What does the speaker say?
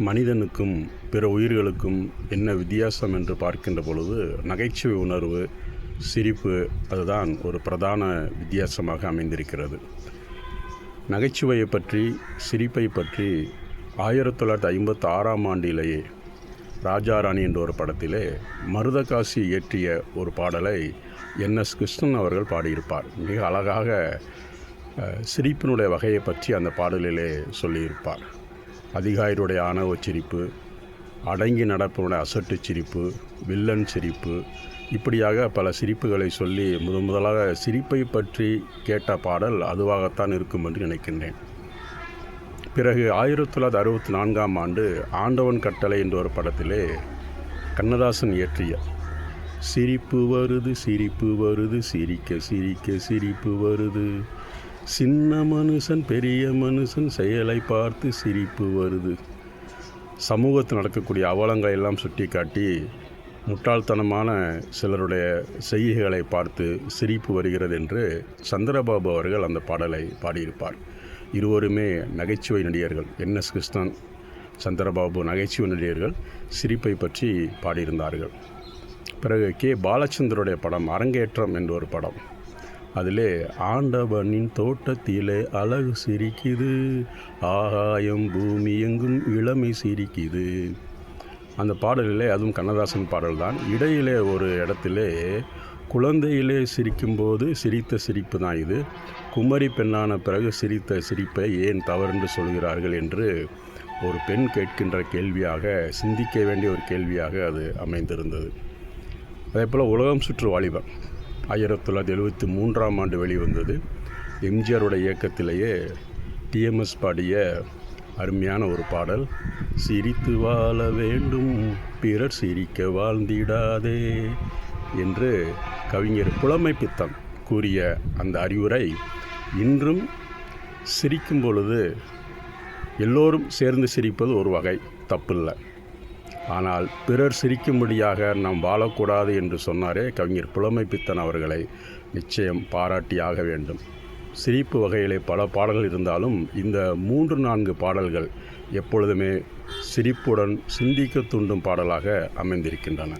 மனிதனுக்கும் பிற உயிர்களுக்கும் என்ன வித்தியாசம் என்று பார்க்கின்ற பொழுது நகைச்சுவை உணர்வு, சிரிப்பு அதுதான் ஒரு பிரதான வித்தியாசமாக அமைந்திருக்கிறது. நகைச்சுவையை பற்றி, சிரிப்பை பற்றி 1956ஆம் ஆண்டிலேயே ராஜா ராணி என்ற ஒரு படத்திலே மருதகாசி இயற்றிய ஒரு பாடலை NS கிருஷ்ணன் அவர்கள் பாடியிருப்பார். மிக அழகாக சிரிப்பினுடைய வகையை பற்றி அந்த பாடலிலே சொல்லியிருப்பார். அதிகாரியுடைய ஆணவ சிரிப்பு, அடங்கி நடப்பவனுடைய அசட்டு சிரிப்பு, வில்லன் சிரிப்பு, இப்படியாக பல சிரிப்புகளை சொல்லி முதலாக சிரிப்பை பற்றி கேட்ட பாடல் அதுவாகத்தான் இருக்கும் என்று நினைக்கின்றேன். பிறகு 1964ஆம் ஆண்டு ஆண்டவன் கட்டளை என்ற ஒரு படத்திலே கண்ணதாசன் இயற்றிய சிரிப்பு வருது சிரிப்பு வருது சிரிக்க சிரிக்க சிரிப்பு வருது, சின்ன மனுஷன் பெரிய மனுஷன் செயலை பார்த்து சிரிப்பு வருது, சமூகத்தில் நடக்கக்கூடிய அவலங்களை எல்லாம் சுட்டி காட்டி முட்டாள்தனமான சிலருடைய செய்கைகளை பார்த்து சிரிப்பு வருகிறது என்று சந்திரபாபு அவர்கள் அந்த பாடலை பாடியிருப்பார். இருவருமே நகைச்சுவை நடிகர்கள். NS கிருஷ்ணன், சந்திரபாபு நகைச்சுவை நடிகர்கள். சிரிப்பை பற்றி பாடியிருந்தார்கள். பிறகு பாலச்சந்தருடைய படம் அரங்கேற்றம் என்ற ஒரு படம். அதிலே ஆண்டவனின் தோட்டத்திலே அழகு சிரிக்குது, ஆகாயம் பூமி எங்கும் இளமை சிரிக்குது. அந்த பாடலிலே, அதுவும் கண்ணதாசன் பாடல்தான், இடையிலே ஒரு இடத்திலே குழந்தையிலே சிரிக்கும்போது சிரித்த சிரிப்பு தான் இது, குமரி பெண்ணான பிறகு சிரித்த சிரிப்பை ஏன் தவறென்று சொல்கிறார்கள் என்று ஒரு பெண் கேட்கின்ற கேள்வியாக, சிந்திக்க வேண்டிய ஒரு கேள்வியாக அது அமைந்திருந்தது. அதேபோல் உலகம் சுற்று வாலிபன் 1973ஆம் ஆண்டு வெளிவந்தது. எம்ஜிஆருடைய இயக்கத்திலேயே TMS பாடிய அருமையான ஒரு பாடல். சிரித்து வாழ வேண்டும் பிறர் சிரிக்க வாழ்ந்திடாதே என்று கவிஞர் புலமை பித்தன் கூறிய அந்த அறிவுரை இன்றும் சிரிக்கும் பொழுது எல்லோரும் சேர்ந்து சிரிப்பது ஒரு வகை, தப்பில்லை. ஆனால் பிறர் சிரிக்கும்படியாக நாம் வாழக்கூடாது என்று சொன்னாரே கவிஞர் புலமை பித்தன் அவர்களை நிச்சயம் பாராட்டியாக வேண்டும். சிரிப்பு வகையிலே பல பாடல்கள் இருந்தாலும் இந்த 3-4 பாடல்கள் எப்பொழுதுமே சிரிப்புடன் சிந்திக்க தூண்டும் பாடலாக அமைந்திருக்கின்றன.